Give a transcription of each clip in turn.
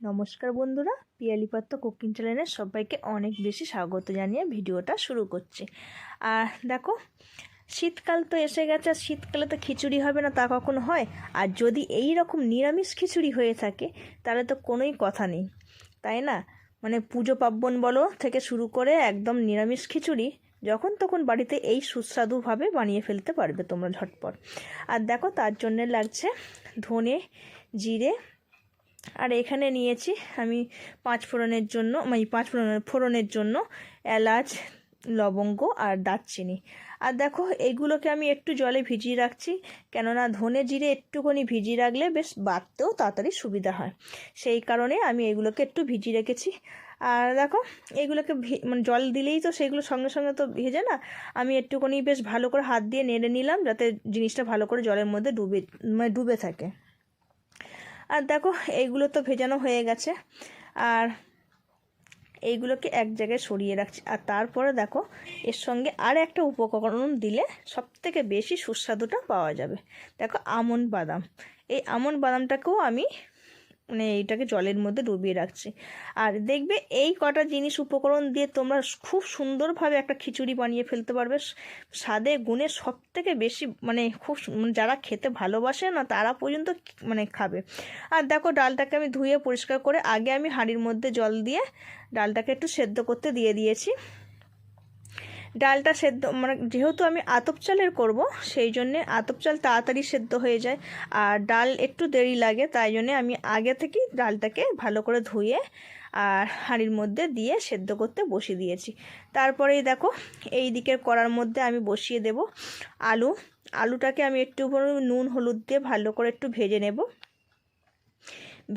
নমস্কার বন্ধুরা, পিয়ালি পাত্র কুকিং চ্যানেলে সবাইকে অনেক বেশি স্বাগত জানিয়ে ভিডিওটা শুরু করছি। আর দেখো, শীতকাল তো এসে গেছে। আর শীতকালে তো খিচুড়ি হবে না তা কখনো হয়? আর যদি এই রকম নিরামিষ খিচুড়ি হয়ে থাকে তাহলে তো কোনোই কথা নেই, তাই না? মানে পুজো পার্বণ বলো থেকে শুরু করে একদম নিরামিষ খিচুড়ি যখন তখন বাড়িতে এই সুস্বাদুভাবে বানিয়ে ফেলতে পারবে তোমরা ঝটপট। আর দেখো, তার জন্যে লাগছে ধনে, জিরে, আর এখানে নিয়েছি আমি পাঁচ ফোড়নের জন্য, ফোড়নের জন্য এলাচ, লবঙ্গ আর দারচিনি। আর দেখো, এইগুলোকে আমি একটু জলে ভিজিয়ে রাখছি, কেননা ধনে জিরে একটুখানি ভিজিয়ে রাখলে বেশ বাটতেও তাড়াতাড়ি সুবিধা হয়। সেই কারণে আমি এইগুলোকে একটু ভিজিয়ে রেখেছি। আর দেখো, এইগুলোকে মানে জল দিলেই তো সেগুলো সঙ্গে সঙ্গে তো ভেজে না। আমি একটুখানি বেশ ভালো করে হাত দিয়ে নেড়ে নিলাম, যাতে জিনিসটা ভালো করে জলের মধ্যে ডুবে থাকে। আর দেখো, এইগুলো তো ভেজানো হয়ে গেছে। আর এইগুলোকে এক জায়গায় সরিয়ে রাখছি। আর তারপরে দেখো, এর সঙ্গে আর একটা উপকরণ দিলে সবথেকে বেশি সুস্বাদুটা পাওয়া যাবে। দেখো, আমন্ড বাদাম। এই আমন্ড বাদামটাকেও আমি এইটাকে জলের মধ্যে ডুবিয়ে রাখছি। আর দেখবে, এই কটা জিনিস উপকরণ দিয়ে তোমরা খুব সুন্দরভাবে একটা খিচুড়ি বানিয়ে ফেলতে পারবে। স্বাদে গুণে সব থেকে বেশি খুব যারা খেতে ভালোবাসে না তারা পর্যন্ত খাবে। আর দেখো, ডালটাকে আমি ধুয়ে পরিষ্কার করে আগে আমি হাঁড়ির মধ্যে জল দিয়ে ডালটাকে একটু সেদ্ধ করতে দিয়ে দিয়েছি। ডালটা সেদ্ধ যেহেতু আমি আতপ চালের করব, সেই জন্যে আতপ চাল তাড়াতাড়ি সেদ্ধ হয়ে যায় আর ডাল একটু দেরি লাগে। তাই জন্যে আমি আগে থেকেই ডালটাকে ভালো করে ধুয়ে আর হাঁড়ির মধ্যে দিয়ে সেদ্ধ করতে বসিয়ে দিয়েছি। তারপরেই দেখো, এই দিকের কড়ার মধ্যে আমি বসিয়ে দেব আলুটাকে আমি একটু নুন হলুদ দিয়ে ভালো করে একটু ভেজে নেব।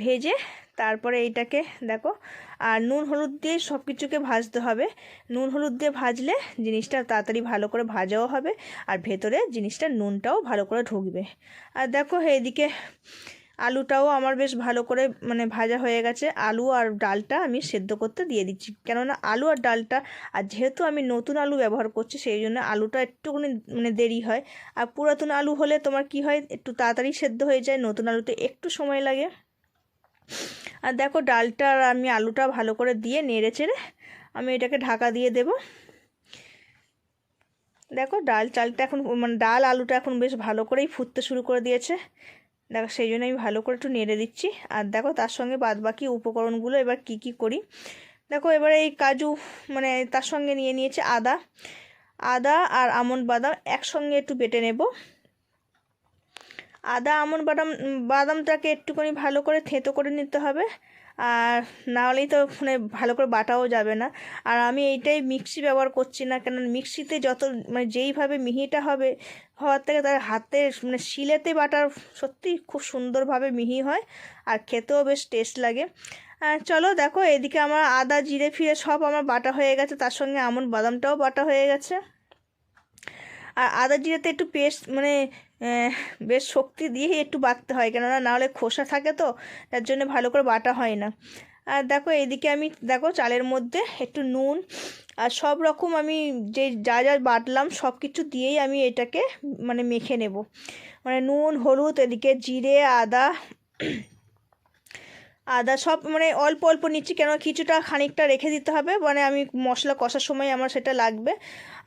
ভেজে তারপরে এইটাকে দেখো, আর নুন হলুদ দিয়ে সব কিছুকে ভাজতে হবে। নুন হলুদ দিয়ে ভাজলে জিনিসটা তাড়াতাড়ি ভালো করে ভাজাও হবে আর ভেতরে জিনিসটা নুনটাও ভালো করে ঢুকবে। আর দেখো, এইদিকে আলুটাও আমার বেশ ভালো করে ভাজা হয়ে গেছে। আলু আর ডালটা আমি সেদ্ধ করতে দিয়ে দিচ্ছি, কেননা আলু আর ডালটা, আর যেহেতু আমি নতুন আলু ব্যবহার করছি সেই জন্য আলুটা একটুখানি দেরি হয়। আর পুরাতন আলু হলে তোমার কি হয়, একটু তাড়াতাড়ি সেদ্ধ হয়ে যায়, নতুন আলুতে একটু সময় লাগে। আর দেখো, ডালটা আর আমি আলুটা ভালো করে দিয়ে নেড়ে চেড়ে আমি এটাকে ঢাকা দিয়ে দেব। দেখো, চালটা এখন ডাল আলুটা এখন বেশ ভালো করেই ফুটতে শুরু করে দিয়েছে। দেখো, সেই জন্য আমি ভালো করে একটু নেড়ে দিচ্ছি। আর দেখো, তার সঙ্গে বাদবাকি উপকরণগুলো এবার কি করি। দেখো, এবারে এই কাজু তার সঙ্গে নিয়েছি আদা আর আমন্ড বাদাম একসঙ্গে একটু বেটে নেব। আদা আমন্ড বাদামটাকে একটুখানি ভালো করে থেঁতো করে নিতে হবে, আর না হলেই তো ভালো করে বাটাও যাবে না। আর আমি এইটাই মিক্সি ব্যবহার করছি না, কেন মিক্সিতে যত যেইভাবে মিহিটা হওয়ার থেকে তার হাতে শিলেতে বাটার সত্যি খুব সুন্দরভাবে মিহি হয় আর খেতেও বেশ টেস্ট লাগে। চলো দেখো, এদিকে আমার আদা জিরে ফিরে সব আমার বাটা হয়ে গেছে, তার সঙ্গে আমন্ড বাদামটাও বাটা হয়ে গেছে। আর আদা জিরাতে একটু পেস্ট বেশ শক্তি দিয়েই একটু বাটতে হয়, কেননা নাহলে খোসা থাকে তো, তার জন্য ভালো করে বাটা হয় না। আর দেখো, এইদিকে আমি দেখো চালের মধ্যে একটু নুন আর সব রকম আমি যা বাটলাম সব কিছু দিয়েই আমি এটাকে মেখে নেব। নুন হলুদ, এদিকে জিরে আদা সব অল্প অল্প নিচ্ছি, কেন কিছুটা খানিকটা রেখে দিতে হবে, আমি মশলা কষার সময় আমার সেটা লাগবে।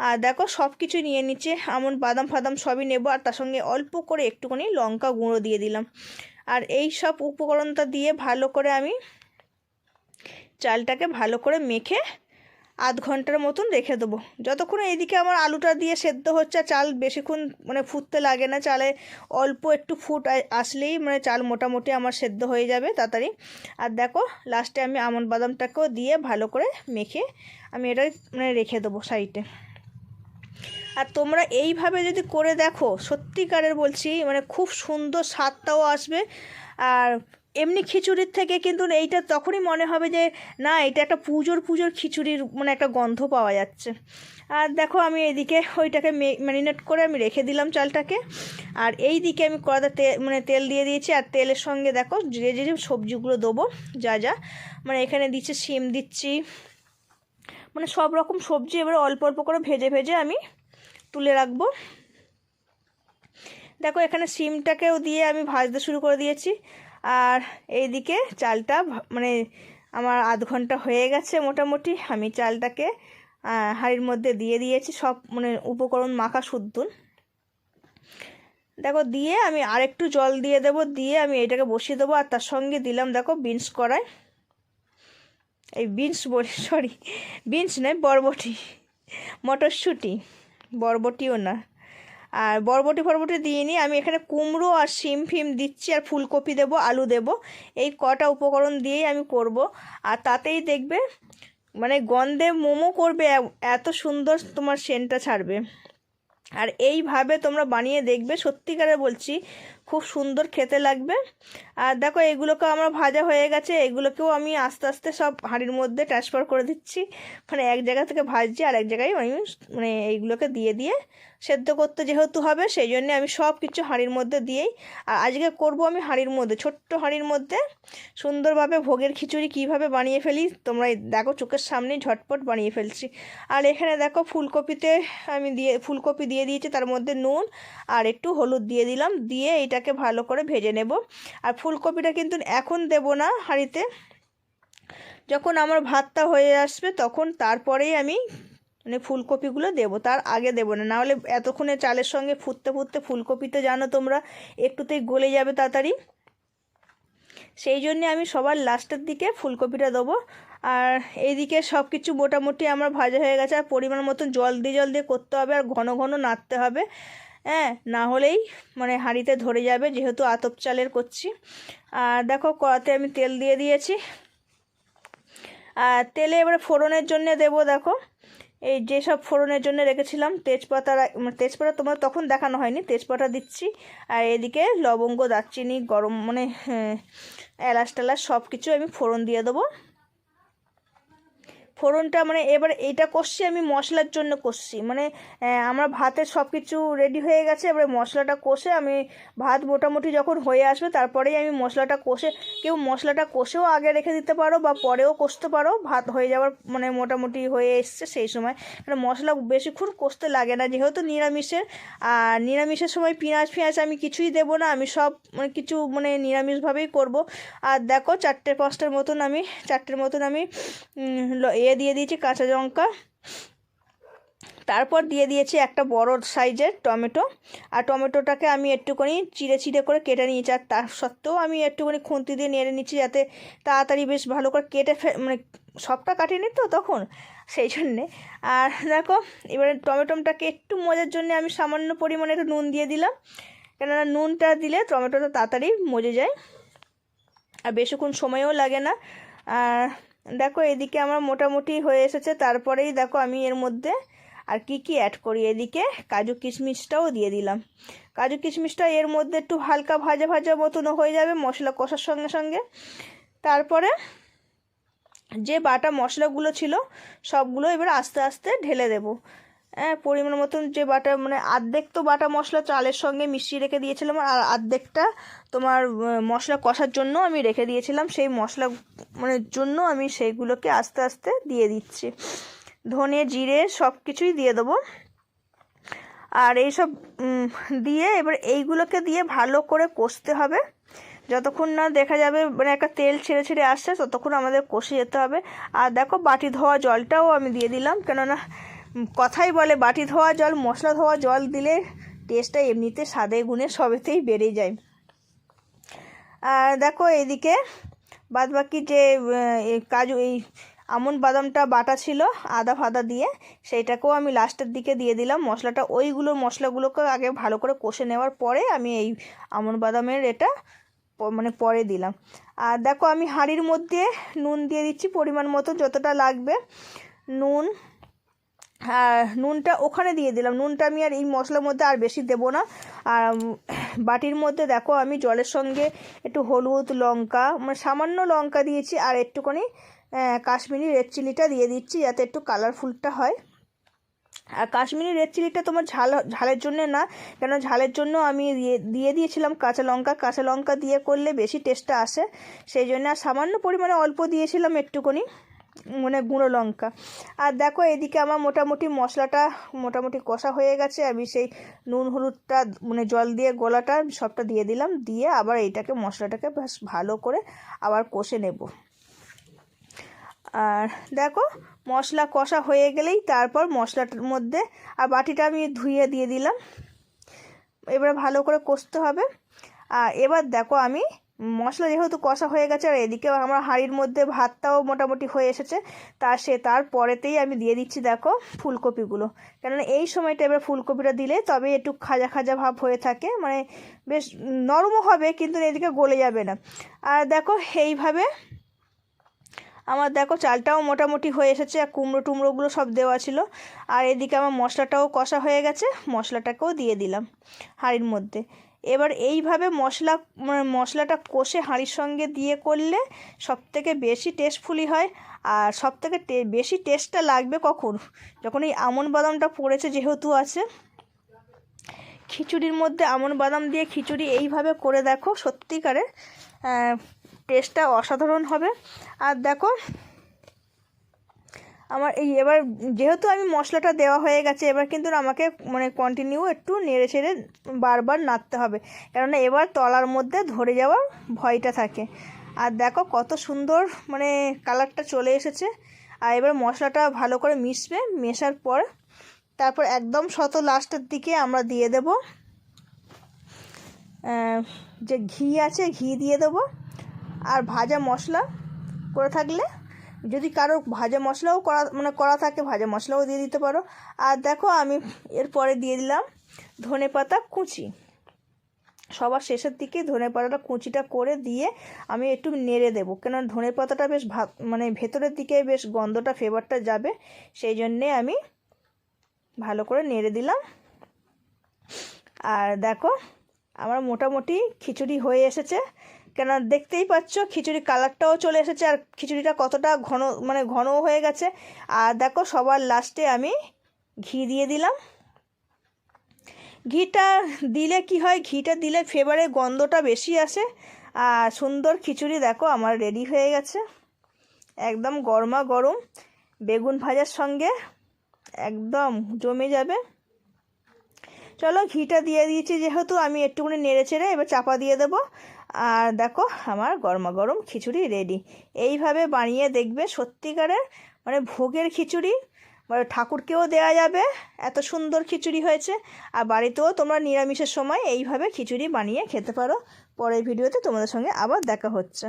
আর দেখো, সব কিছু নিয়ে নিচ্ছে, আমন বাদাম ফাদাম সবই নেব। আর তার সঙ্গে অল্প করে একটুখানি লঙ্কা গুঁড়ো দিয়ে দিলাম। আর এই সব উপকরণটা দিয়ে ভালো করে আমি চালটাকে ভালো করে মেখে আধ ঘন্টার মতন রেখে দেবো, যতক্ষণ এইদিকে আমার আলুটা দিয়ে সেদ্ধ হচ্ছে। চাল বেশিক্ষণ ফুটতে লাগে না, চালে অল্প একটু ফুট আসলেই চাল মোটামুটি আমার সেদ্ধ হয়ে যাবে তাড়াতাড়ি। আর দেখো, লাস্টে আমি আমন্ড বাদামটাকেও দিয়ে ভালো করে মেখে আমি এটা রেখে দেবো সাইডে। আর তোমরা এইভাবে যদি করে দেখো, সত্যিকারের বলছি, খুব সুন্দর স্বাদটাও আসবে। আর এমনি খিচুড়ির থেকে কিন্তু এইটা তখনই মনে হবে যে না, এটা একটা পুজোর খিচুড়ির একটা গন্ধ পাওয়া যাচ্ছে। আর দেখো, আমি এইদিকে ওইটাকে ম্যারিনেট করে আমি রেখে দিলাম চালটাকে। আর এই দিকে আমি কড়াতে তেল দিয়ে দিয়েছি। আর তেলের সঙ্গে দেখো, যে সবজিগুলো দেবো যা এখানে দিচ্ছি, শিম দিচ্ছি, সব রকম সবজি এবারে অল্প অল্প করে ভেজে আমি তুলে রাখবো। দেখো, এখানে শিমটাকেও দিয়ে আমি ভাজতে শুরু করে দিয়েছি। আর এইদিকে চালটা মানে আমার আধ ঘন্টা হয়ে গেছে মোটামুটি। আমি চালটাকে হাঁড়ির মধ্যে দিয়ে দিয়েছি, সব মানে উপকরণ মাখা শুদ্ধ। দেখো দিয়ে আমি আরেকটু জল দিয়ে দেব, দিয়ে আমি এটাকে বসিয়ে দেবো। আর তার সঙ্গে দিলাম দেখো বিনস কড়াই, এই বিনস বলি সরি বিনস নয় বরবটি, মটরশুঁটি, বরবটিও না। আর বরবটি দিইনি আমি, এখানে কুমড়ো আর শিম ফিম দিচ্ছি, আর ফুলকপি দেবো, আলু দেবো। এই কটা উপকরণ দিয়েই আমি করব। আর তাতেই দেখবে মানে গন্ধে মোমো করবে, এত সুন্দর তোমার সেন্টটা ছাড়বে। আর এইভাবে তোমরা বানিয়ে দেখবে, সত্যিকারে বলছি খুব সুন্দর খেতে লাগবে। আর দেখো এগুলোকে আমার ভাজা হয়ে গেছে, এগুলোকেও আমি আস্তে আস্তে সব হাঁড়ির মধ্যে ট্রান্সফার করে দিচ্ছি। মানে এক জায়গা থেকে ভাজছি আর এক জায়গায় আমি মানে এইগুলোকে দিয়ে দিয়ে সেদ্ধ করতে যেহেতু হবে, সেই জন্যে আমি সব কিছু হাঁড়ির মধ্যে দিয়েই। আর আজকে করব আমি হাঁড়ির মধ্যে, ছোট্ট হাঁড়ির মধ্যে সুন্দরভাবে ভোগের খিচুড়ি কিভাবে বানিয়ে ফেলি তোমরা দেখো, চোখের সামনেই ঝটপট বানিয়ে ফেলছি। আর এখানে দেখো ফুলকপিতে আমি ফুলকপি দিয়ে দিয়েছি, তার মধ্যে নুন আর একটু হলুদ দিয়ে দিলাম, দিয়ে এটাকে ভালো করে ভেজে নেব। আর ফুলকপিটা কিন্তু এখন দেব না হাঁড়িতে, যখন আমার ভাতটা হয়ে আসবে তখন তারপরেই আমি মানে ফুলকপিগুলো দেবো, তার আগে দেবো না, নাহলে এতক্ষণে চালের সঙ্গে ফুটতে ফুটতে ফুলকপিতে জানো তোমরা একটুতেই গলে যাবে তাড়াতাড়ি। সেই জন্যে আমি সবার লাস্টের দিকে ফুলকপিটা দেবো। আর এইদিকে সব কিছু মোটামুটি আমার ভাজা হয়ে গেছে। আর পরিমাণ মতন জল দিয়ে করতে হবে, আর ঘন ঘন নাড়তে হবে, হ্যাঁ, না হলেই মানে হাঁড়িতে ধরে যাবে, যেহেতু আতপ চালের করছি। আর দেখো কড়াতে আমি তেল দিয়ে দিয়েছি। আর তেলে এবারে ফোড়নের জন্য দেবো দেখো এই যেসব ফোড়নের জন্য রেখেছিলাম, তেজপাতা তোমার তখন দেখানো হয়নি, তেজপাতা দিচ্ছি। আর এদিকে লবঙ্গ, দারচিনি, গরম মানে এলাচ টেলাচ সব কিছু আমি ফোড়ন দিয়ে দেবো। ফোড়নটা মানে এবার এইটা কষছি আমি মশলার জন্য কষছি, মানে আমার ভাতের সব কিছু রেডি হয়ে গেছে, এবারে মশলাটা কষে আমি ভাত মোটামুটি যখন হয়ে আসবে তারপরেই আমি মশলাটা কষে, কেউ মশলাটা কষেও আগে রেখে দিতে পারো বা পরেও কষতে পারো, ভাত হয়ে যাওয়ার মানে মোটামুটি হয়ে এসছে সেই সময়। মানে মশলা বেশিক্ষণ কষতে লাগে না যেহেতু নিরামিষের। আর নিরামিষের সময় পেঁয়াজ আমি কিছুই দেবো না, আমি সব মানে কিছু মানে নিরামিষভাবেই করব। আর দেখো চারটের মতন আমি দিয়ে দিয়েছি কাঁচা লঙ্কা, তারপর দিয়ে দিয়েছি একটা বড় সাইজের টমেটো। আর টমেটোটাকে আমি একটুখানি চিড়ে করে কেটে নিয়েছি, আর তার সত্ত্বেও আমি একটুখানি খুন্তি দিয়ে নেড়ে নিচ্ছি যাতে তাড়াতাড়ি বেশ ভালো করে মানে সবটা কাটিনি তো তখন, সেই জন্যে। আর দেখো এবারে টমেটোটাকে একটু মজার জন্য আমি সামান্য পরিমাণে একটু নুন দিয়ে দিলাম, কেননা নুনটা দিলে টমেটোটা তাড়াতাড়ি মজে যায় আর বেশিক্ষণ সময়ও লাগে না। আর দেখো এদিকে আমার মোটামুটি হয়ে এসেছে, তারপরেই দেখো আমি এর মধ্যে আর কি অ্যাড করি, এদিকে কাজু কিশমিশটাও দিয়ে দিলাম। কাজু কিশমিশটা এর মধ্যে একটু হালকা ভাজা মতনও হয়ে যাবে মশলা কষার সঙ্গে সঙ্গে। তারপরে যে বাটা মশলাগুলো ছিল সবগুলো এবার আস্তে আস্তে ঢেলে দেবো। হ্যাঁ, পরিমাণ মতন যে বাটা মানে আর্ধেক তো বাটা মশলা চালের সঙ্গে মিশিয়ে রেখে দিয়েছিলাম, আর আর্ধেকটা তোমার মশলা কষার জন্য আমি রেখে দিয়েছিলাম, সেই মশলা মানে জন্য আমি সেইগুলোকে আস্তে আস্তে দিয়ে দিচ্ছি। ধনে জিরে সব কিছুই দিয়ে দেবো। আর এইসব দিয়ে এবার এইগুলোকে দিয়ে ভালো করে কষতে হবে, যতক্ষণ না দেখা যাবে মানে একটা তেল ছেড়ে আসছে ততক্ষণ আমাদের কষে যেতে হবে। আর দেখো বাটি ধোয়া জলটাও আমি দিয়ে দিলাম, কেননা কথাই বলে বাটি ধোয়া জল মশলা ধোয়া জল দিলে টেস্টটা এমনিতে স্বাদে গুণে সবেতেই বেড়ে যায়। আর দেখো এইদিকে বাদবাকি যে কাজু এই আমন্ড বাদামটা বাটা ছিল আদা ফাদা দিয়ে, সেইটাকেও আমি লাস্টের দিকে দিয়ে দিলাম মশলাটা। মশলাগুলোকে আগে ভালো করে কষে নেওয়ার পরে আমি এই আমন্ড বাদামের এটা মানে পরে দিলাম। আর দেখো আমি হাঁড়ির মধ্যে নুন দিয়ে দিচ্ছি পরিমাণ মতো যতটা লাগবে নুন। আর নুনটা ওখানে দিয়ে দিলাম, নুনটা আমি আর এই মশলার মধ্যে আর বেশি দেবো না। আর বাটির মধ্যে দেখো আমি জলের সঙ্গে একটু হলুদ লঙ্কা মানে সামান্য লঙ্কা দিয়েছি, আর একটুখানি কাশ্মীরি রেড চিলিটা দিয়ে দিচ্ছি যাতে একটু কালারফুলটা হয়। আর কাশ্মীরি রেড চিলিটা তোমার ঝালের জন্য না, কেন ঝালের জন্য আমি দিয়ে দিয়েছিলাম কাঁচা লঙ্কা দিয়ে করলে বেশি টেস্টটা আসে, সেই জন্য আর সামান্য পরিমাণে অল্প দিয়েছিলাম একটুখানি মানে গুঁড়ো লঙ্কা। আর দেখো এদিকে আমার মোটামুটি মশলাটা মোটামুটি কষা হয়ে গেছে। আমি সেই নুন হলুদটা মানে জল দিয়ে গোলাটা সবটা দিয়ে দিলাম, দিয়ে আবার এইটাকে মশলাটাকে বেশ ভালো করে আবার কষে নেব। আর দেখো মশলা কষা হয়ে গেলেই তারপর মশলাটার মধ্যে আর বাটিটা আমি ধুয়ে দিয়ে দিলাম। এবার ভালো করে কষতে হবে। আর এবার দেখো আমি মশলা যেহেতু কষা হয়ে গেছে আর এদিকে আমার হাঁড়ির মধ্যে ভাতটাও মোটামুটি হয়ে এসেছে, তারপরেতেই আমি দিয়ে দিচ্ছি দেখো ফুলকপিগুলো। কেননা এই সময়টা এবার ফুলকপিটা দিলে তবে একটু খাজা খাজা ভাব হয়ে থাকে, মানে বেশ নরমও হবে কিন্তু এদিকে গলে যাবে না। আর দেখো এইভাবে আমার দেখো চালটাও মোটামুটি হয়ে এসেছে, আর কুমড়ো টুমড়োগুলো সব দেওয়া ছিল। আর এদিকে আমার মশলাটাও কষা হয়ে গেছে, মশলাটাকেও দিয়ে দিলাম হাঁড়ির মধ্যে। এবার এইভাবে মশলাটা কষে হাঁড়ির সঙ্গে দিয়ে করলে সবথেকে বেশি টেস্টফুলি হয়। আর সবথেকে বেশি টেস্টটা লাগবে কখন, যখন এই আমন্ড বাদামটা পড়েছে যেহেতু আছে খিচুড়ির মধ্যে। আমন্ড বাদাম দিয়ে খিচুড়ি এইভাবে করে দেখো, সত্যিকারের টেস্টটা অসাধারণ হবে। আর দেখো আমার এই এবার যেহেতু আমি মশলাটা দেওয়া হয়ে গেছে, এবার কিন্তু আমাকে মানে কন্টিনিউ একটু নেড়ে ছেড়ে বারবার নাড়তে হবে, কেননা এবার তলার মধ্যে ধরে যাওয়ার ভয়টা থাকে। আর দেখো কত সুন্দর মানে কালারটা চলে এসেছে। আর এবার মশলাটা ভালো করে মিশবে, মেশার পর তারপর একদম লাস্টের দিকে আমরা দিয়ে দেব যে ঘি আছে, ঘি দিয়ে দেবো। আর ভাজা মশলা করে থাকলে, যদি কারো ভাজা মশলাও করা থাকে ভাজা মশলাও দিয়ে দিতে পারো। আর দেখো আমি এরপরে দিয়ে দিলাম ধনেপাতা কুচি। সবার শেষের দিকে ধনেপাতাটা কুচিটা করে দিয়ে আমি একটু নেড়ে দেবো, কেন ধনেপাতাটা বেশ মানে ভেতরের দিকে বেশ গন্ধটা ফ্লেভারটা যাবে, সেই জন্যে আমি ভালো করে নেড়ে দিলাম। আর দেখো আমার মোটামুটি খিচুড়ি হয়ে এসেছে, কেন দেখতেই পাচ্ছ খিচুড়ির কালারটাও চলে এসেছে আর খিচুড়িটা কতটা ঘনও হয়ে গেছে। আর দেখো সবার লাস্টে আমি ঘি দিয়ে দিলাম। ঘিটা দিলে কি হয়, ঘিটা দিলে ফ্লেভারের গন্ধটা বেশি আসে। আর সুন্দর খিচুড়ি দেখো আমার রেডি হয়ে গেছে, একদম গরমা গরম বেগুন ভাজার সঙ্গে একদম জমে যাবে। চলো ঘিটা দিয়ে দিয়েছি যেহেতু, আমি একটুখানি নেড়ে ছেড়ে এবার চাপা দিয়ে দেবো। আর দেখো আমার গরমা গরম খিচুড়ি রেডি। এইভাবে বানিয়ে দেখবে, সত্যিকারের মানে ভোগের খিচুড়ি, মানে ঠাকুরকেও দেওয়া যাবে, এত সুন্দর খিচুড়ি হয়েছে। আর বাড়িতেও তোমরা নিরামিষের সময় এইভাবে খিচুড়ি বানিয়ে খেতে পারো। পরের ভিডিওতে তোমাদের সঙ্গে আবার দেখা হচ্ছে।